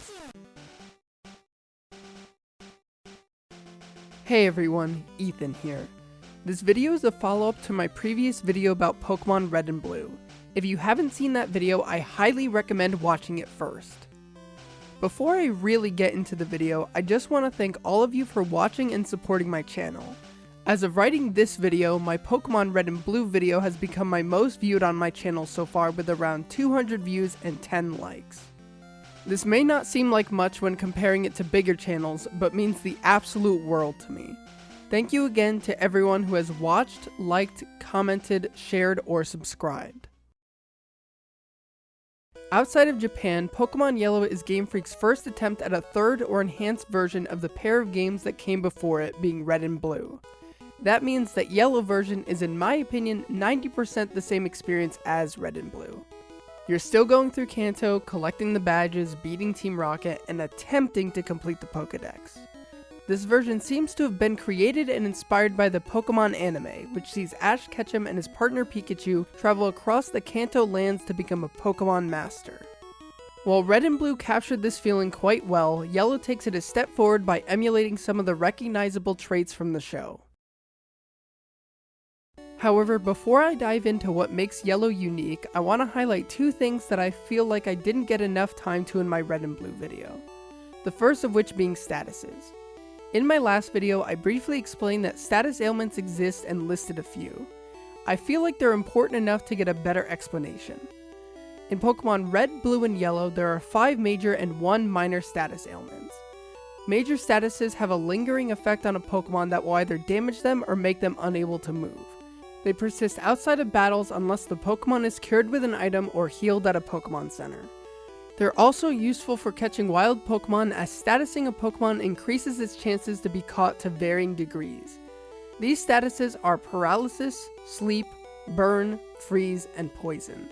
next. Hey everyone, Ethan here. This video is a follow-up to my previous video about Pokemon Red and Blue. If you haven't seen that video, I highly recommend watching it first. Before I really get into the video, I just want to thank all of you for watching and supporting my channel. As of writing this video, my Pokemon Red and Blue video has become my most viewed on my channel so far with around 200 views and 10 likes. This may not seem like much when comparing it to bigger channels, but means the absolute world to me. Thank you again to everyone who has watched, liked, commented, shared, or subscribed. Outside of Japan, Pokemon Yellow is Game Freak's first attempt at a third or enhanced version of the pair of games that came before it, being Red and Blue. That means that Yellow version is, in my opinion, 90% the same experience as Red and Blue. You're still going through Kanto, collecting the badges, beating Team Rocket, and attempting to complete the Pokédex. This version seems to have been created and inspired by the Pokemon anime, which sees Ash Ketchum and his partner Pikachu travel across the Kanto lands to become a Pokemon master. While Red and Blue captured this feeling quite well, Yellow takes it a step forward by emulating some of the recognizable traits from the show. However, before I dive into what makes Yellow unique, I want to highlight two things that I feel like I didn't get enough time to in my Red and Blue video. The first of which being statuses. In my last video, I briefly explained that status ailments exist and listed a few. I feel like they're important enough to get a better explanation. In Pokemon Red, Blue, and Yellow, there are 5 major and 1 minor status ailments. Major statuses have a lingering effect on a Pokemon that will either damage them or make them unable to move. They persist outside of battles unless the Pokemon is cured with an item or healed at a Pokemon Center. They're also useful for catching wild Pokemon, as statusing a Pokemon increases its chances to be caught to varying degrees. These statuses are Paralysis, Sleep, Burn, Freeze, and Poison.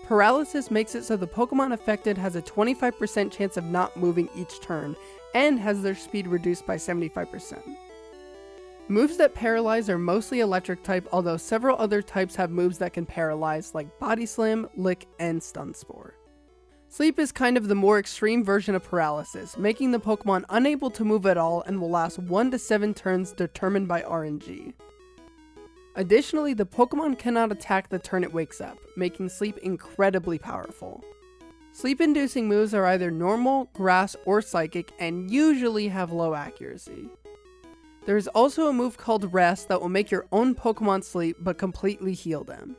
Paralysis makes it so the Pokemon affected has a 25% chance of not moving each turn, and has their speed reduced by 75%. Moves that paralyze are mostly electric type, although several other types have moves that can paralyze, like Body Slam, Lick, and Stun Spore. Sleep is kind of the more extreme version of paralysis, making the Pokemon unable to move at all and will last 1 to 7 turns determined by RNG. Additionally, the Pokemon cannot attack the turn it wakes up, making Sleep incredibly powerful. Sleep-inducing moves are either normal, grass, or psychic, and usually have low accuracy. There is also a move called Rest that will make your own Pokemon sleep but completely heal them.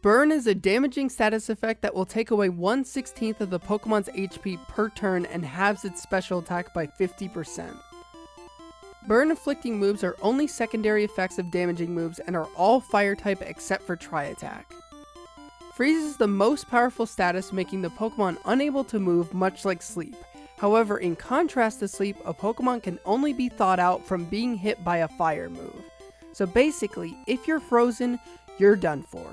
Burn is a damaging status effect that will take away 1/16 of the Pokemon's HP per turn and halves its special attack by 50%. Burn inflicting moves are only secondary effects of damaging moves and are all fire type except for Tri-Attack. Freeze is the most powerful status, making the Pokemon unable to move, much like Sleep. However, in contrast to Sleep, a Pokemon can only be thawed out from being hit by a fire move. So basically, if you're frozen, you're done for.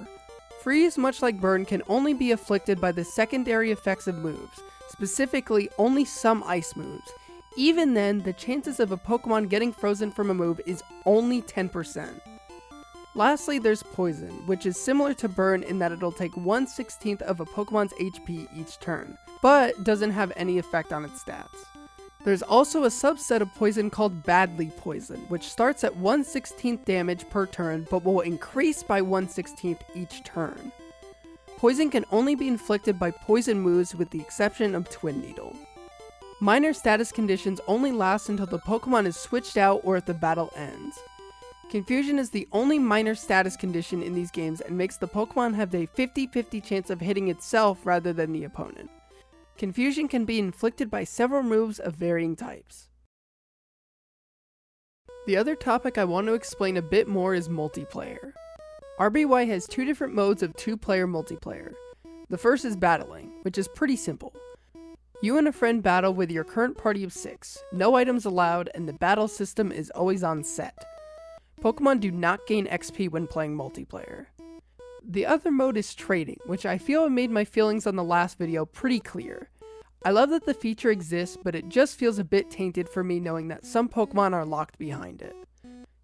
Freeze, much like Burn, can only be afflicted by the secondary effects of moves, specifically only some ice moves. Even then, the chances of a Pokemon getting frozen from a move is only 10%. Lastly, there's Poison, which is similar to Burn in that it'll take 1/16 of a Pokemon's HP each turn, but doesn't have any effect on its stats. There's also a subset of Poison called Badly Poison, which starts at 1/16 damage per turn, but will increase by 1/16 each turn. Poison can only be inflicted by poison moves with the exception of Twin Needle. Minor status conditions only last until the Pokemon is switched out or if the battle ends. Confusion is the only minor status condition in these games and makes the Pokemon have a 50-50 chance of hitting itself rather than the opponent. Confusion can be inflicted by several moves of varying types. The other topic I want to explain a bit more is multiplayer. RBY has 2 different modes of 2-player multiplayer. The first is battling, which is pretty simple. You and a friend battle with your current party of 6, no items allowed, and the battle system is always on set. Pokemon do not gain XP when playing multiplayer. The other mode is trading, which I feel I made my feelings on the last video pretty clear. I love that the feature exists, but it just feels a bit tainted for me knowing that some Pokemon are locked behind it.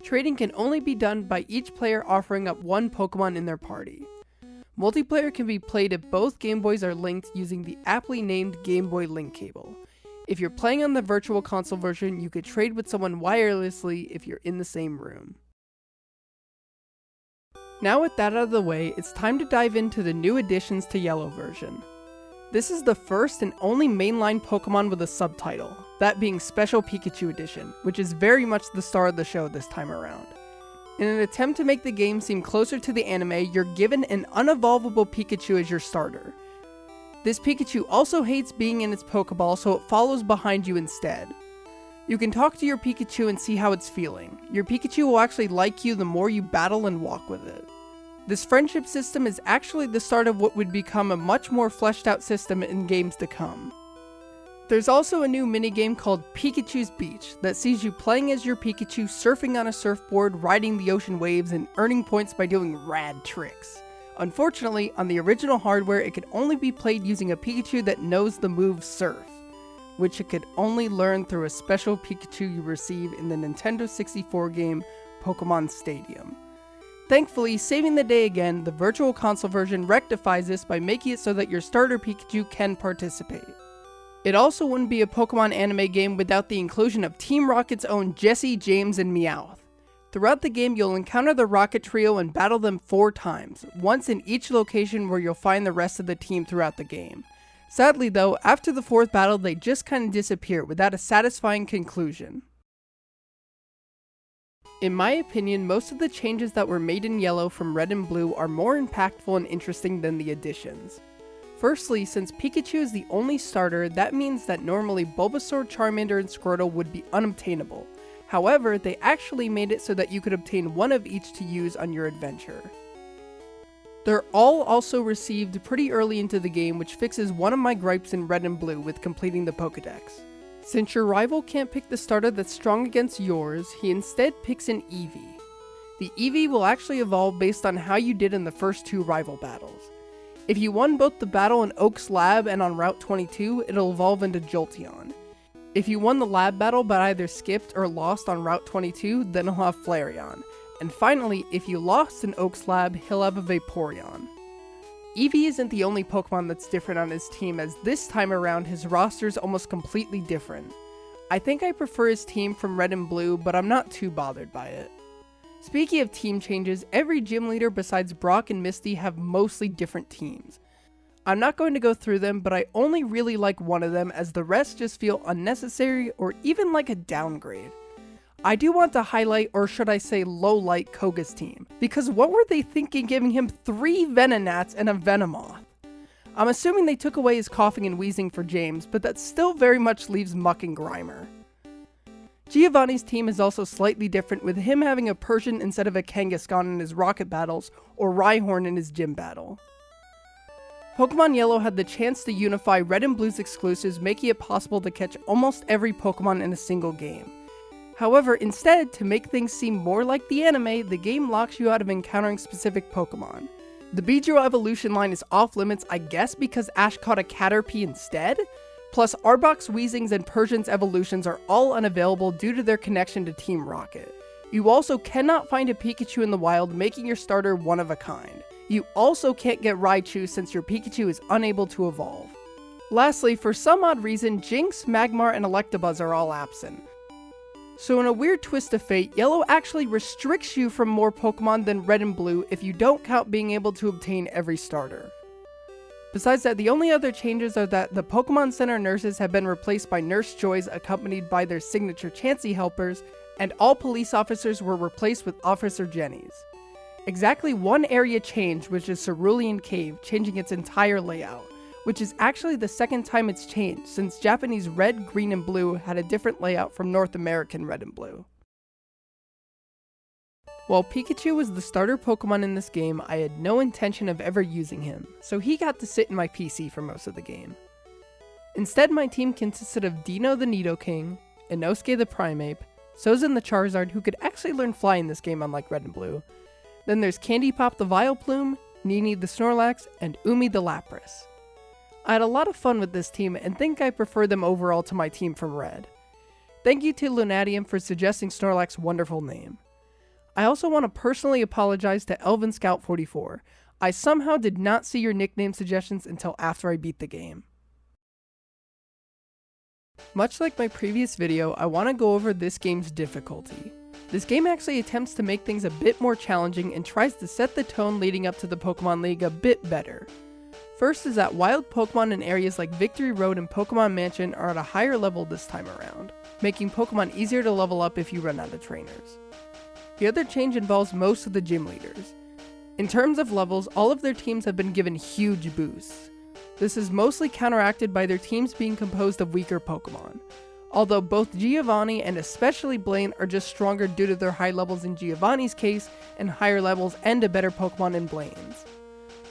Trading can only be done by each player offering up one Pokemon in their party. Multiplayer can be played if both Game Boys are linked using the aptly named Game Boy Link cable. If you're playing on the Virtual Console version, you could trade with someone wirelessly if you're in the same room. Now with that out of the way, it's time to dive into the new additions to Yellow version. This is the first and only mainline Pokemon with a subtitle, that being Special Pikachu Edition, which is very much the star of the show this time around. In an attempt to make the game seem closer to the anime, you're given an unevolvable Pikachu as your starter. This Pikachu also hates being in its Pokeball, so it follows behind you instead. You can talk to your Pikachu and see how it's feeling. Your Pikachu will actually like you the more you battle and walk with it. This friendship system is actually the start of what would become a much more fleshed out system in games to come. There's also a new minigame called Pikachu's Beach that sees you playing as your Pikachu, surfing on a surfboard, riding the ocean waves, and earning points by doing rad tricks. Unfortunately, on the original hardware, it could only be played using a Pikachu that knows the move Surf, which it could only learn through a special Pikachu you receive in the Nintendo 64 game Pokemon Stadium. Thankfully, saving the day again, the Virtual Console version rectifies this by making it so that your starter Pikachu can participate. It also wouldn't be a Pokemon anime game without the inclusion of Team Rocket's own Jessie, James, and Meowth. Throughout the game, you'll encounter the Rocket Trio and battle them 4 times, once in each location where you'll find the rest of the team throughout the game. Sadly though, after the 4th battle, they just kinda disappear without a satisfying conclusion. In my opinion, most of the changes that were made in Yellow from Red and Blue are more impactful and interesting than the additions. Firstly, since Pikachu is the only starter, that means that normally Bulbasaur, Charmander, and Squirtle would be unobtainable. However, they actually made it so that you could obtain one of each to use on your adventure. They're all also received pretty early into the game, which fixes one of my gripes in Red and Blue with completing the Pokédex. Since your rival can't pick the starter that's strong against yours, he instead picks an Eevee. The Eevee will actually evolve based on how you did in the first 2 rival battles. If you won both the battle in Oak's Lab and on Route 22, it'll evolve into Jolteon. If you won the lab battle but either skipped or lost on Route 22, then he'll have Flareon. And finally, if you lost in Oak's Lab, he'll have a Vaporeon. Eevee isn't the only Pokemon that's different on his team, as this time around his roster's almost completely different. I think I prefer his team from Red and Blue, but I'm not too bothered by it. Speaking of team changes, every gym leader besides Brock and Misty have mostly different teams. I'm not going to go through them, but I only really like one of them, as the rest just feel unnecessary or even like a downgrade. I do want to highlight, or should I say lowlight, Koga's team, because what were they thinking giving him 3 Venonats and a Venomoth? I'm assuming they took away his coughing and wheezing for James, but that still very much leaves Muck and Grimer. Giovanni's team is also slightly different, with him having a Persian instead of a Kangaskhan in his rocket battles, or Rhyhorn in his gym battle. Pokemon Yellow had the chance to unify Red and Blue's exclusives, making it possible to catch almost every Pokemon in a single game. However, instead, to make things seem more like the anime, the game locks you out of encountering specific Pokemon. The Beedrill evolution line is off limits, I guess because Ash caught a Caterpie instead? Plus, Arbok's, Weezing's, and Persian's evolutions are all unavailable due to their connection to Team Rocket. You also cannot find a Pikachu in the wild, making your starter one of a kind. You also can't get Raichu since your Pikachu is unable to evolve. Lastly, for some odd reason, Jynx, Magmar, and Electabuzz are all absent. So in a weird twist of fate, Yellow actually restricts you from more Pokemon than Red and Blue if you don't count being able to obtain every starter. Besides that, the only other changes are that the Pokemon Center nurses have been replaced by Nurse Joys accompanied by their signature Chansey helpers, and all police officers were replaced with Officer Jennies. Exactly one area changed, which is Cerulean Cave, changing its entire layout, which is actually the second time it's changed, since Japanese Red, Green, and Blue had a different layout from North American Red and Blue. While Pikachu was the starter Pokemon in this game, I had no intention of ever using him, so he got to sit in my PC for most of the game. Instead, my team consisted of Dino the Nidoking, Inosuke the Primeape, Sozin the Charizard, who could actually learn Fly in this game unlike Red and Blue. Then there's Candy Pop the Vileplume, Nini the Snorlax, and Umi the Lapras. I had a lot of fun with this team and think I prefer them overall to my team from Red. Thank you to Lunatium for suggesting Snorlax's wonderful name. I also want to personally apologize to Elven Scout 44. I somehow did not see your nickname suggestions until after I beat the game. Much like my previous video, I want to go over this game's difficulty. This game actually attempts to make things a bit more challenging and tries to set the tone leading up to the Pokemon League a bit better. First is that wild Pokemon in areas like Victory Road and Pokemon Mansion are at a higher level this time around, making Pokemon easier to level up if you run out of trainers. The other change involves most of the gym leaders. In terms of levels, all of their teams have been given huge boosts. This is mostly counteracted by their teams being composed of weaker Pokemon, although both Giovanni and especially Blaine are just stronger due to their high levels in Giovanni's case and higher levels and a better Pokemon in Blaine's.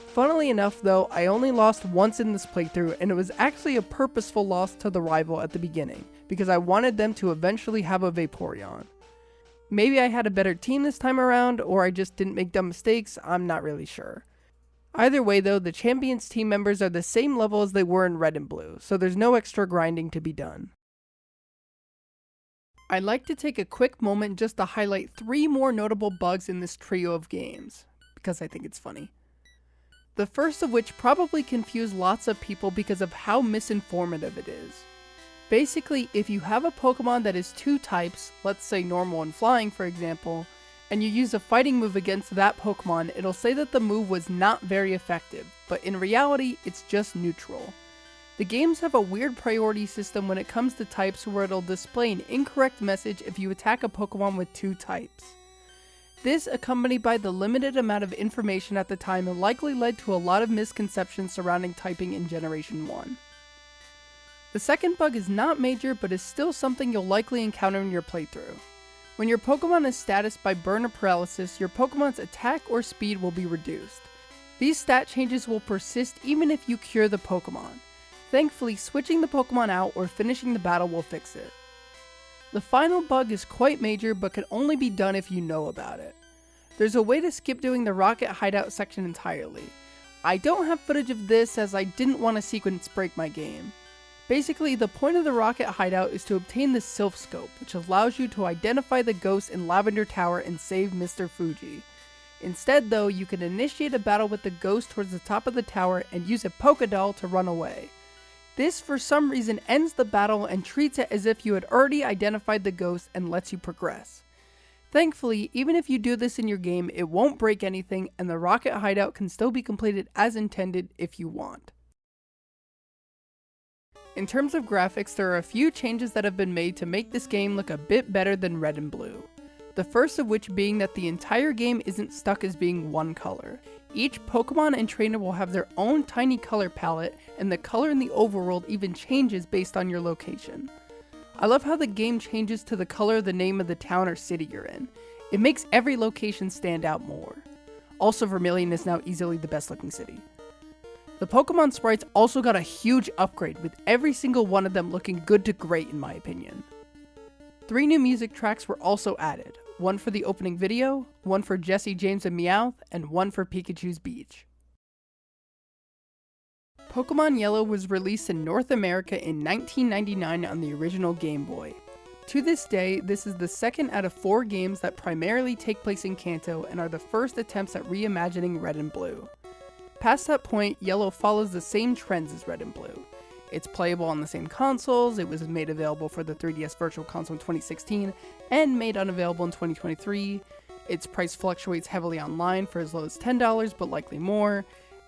Funnily enough though, I only lost once in this playthrough, and it was actually a purposeful loss to the rival at the beginning, because I wanted them to eventually have a Vaporeon. Maybe I had a better team this time around, or I just didn't make dumb mistakes, I'm not really sure. Either way though, the Champions team members are the same level as they were in Red and Blue, so there's no extra grinding to be done. I'd like to take a quick moment just to highlight 3 more notable bugs in this trio of games, because I think it's funny. The first of which probably confused lots of people because of how misinformative it is. Basically, if you have a Pokemon that is 2 types, let's say normal and flying for example, and you use a fighting move against that Pokemon, it'll say that the move was not very effective, but in reality, it's just neutral. The games have a weird priority system when it comes to types where it'll display an incorrect message if you attack a Pokemon with 2 types. This, accompanied by the limited amount of information at the time, likely led to a lot of misconceptions surrounding typing in Generation 1. The second bug is not major, but is still something you'll likely encounter in your playthrough. When your Pokemon is statused by Burn or Paralysis, your Pokemon's attack or speed will be reduced. These stat changes will persist even if you cure the Pokemon. Thankfully, switching the Pokemon out or finishing the battle will fix it. The final bug is quite major, but can only be done if you know about it. There's a way to skip doing the Rocket Hideout section entirely. I don't have footage of this as I didn't want to sequence break my game. Basically, the point of the Rocket Hideout is to obtain the Sylph Scope, which allows you to identify the ghost in Lavender Tower and save Mr. Fuji. Instead though, you can initiate a battle with the ghost towards the top of the tower and use a Pokédoll to run away. This for some reason ends the battle and treats it as if you had already identified the ghost and lets you progress. Thankfully, even if you do this in your game, it won't break anything and the Rocket Hideout can still be completed as intended if you want. In terms of graphics, there are a few changes that have been made to make this game look a bit better than Red and Blue. The first of which being that the entire game isn't stuck as being one color. Each Pokemon and trainer will have their own tiny color palette, and the color in the overworld even changes based on your location. I love how the game changes to the color of the name of the town or city you're in. It makes every location stand out more. Also, Vermilion is now easily the best looking city. The Pokemon sprites also got a huge upgrade, with every single one of them looking good to great in my opinion. 3 new music tracks were also added, one for the opening video, one for Jesse, James, and Meowth, and one for Pikachu's Beach. Pokemon Yellow was released in North America in 1999 on the original Game Boy. To this day, this is the second out of 4 games that primarily take place in Kanto and are the first attempts at reimagining Red and Blue. Past that point, Yellow follows the same trends as Red and Blue. It's playable on the same consoles, it was made available for the 3DS Virtual Console in 2016, and made unavailable in 2023. Its price fluctuates heavily online for as low as $10, but likely more.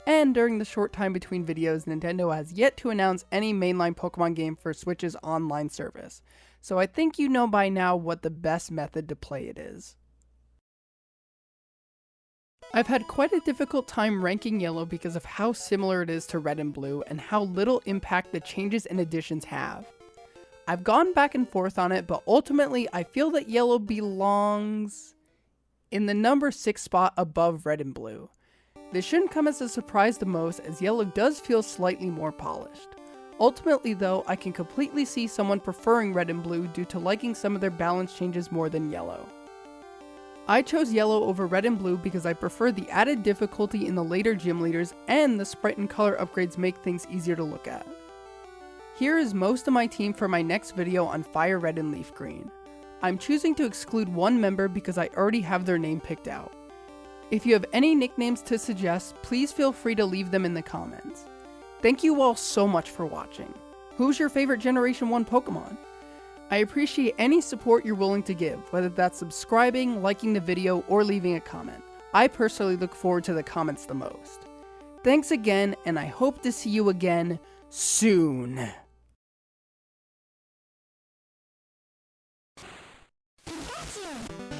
And during the short time between videos, Nintendo has yet to announce any mainline Pokemon game for Switch's online service. So I think you know by now what the best method to play it is. I've had quite a difficult time ranking Yellow because of how similar it is to Red and Blue and how little impact the changes and additions have. I've gone back and forth on it, but ultimately I feel that Yellow belongs in the number 6 spot above Red and Blue. This shouldn't come as a surprise to most, as Yellow does feel slightly more polished. Ultimately though, I can completely see someone preferring Red and Blue due to liking some of their balance changes more than Yellow. I chose Yellow over Red and Blue because I prefer the added difficulty in the later gym leaders, and the sprite and color upgrades make things easier to look at. Here is most of my team for my next video on Fire Red and Leaf Green. I'm choosing to exclude one member because I already have their name picked out. If you have any nicknames to suggest, please feel free to leave them in the comments. Thank you all so much for watching. Who's your favorite Generation 1 Pokemon? I appreciate any support you're willing to give, whether that's subscribing, liking the video, or leaving a comment. I personally look forward to the comments the most. Thanks again, and I hope to see you again soon. Pikachu!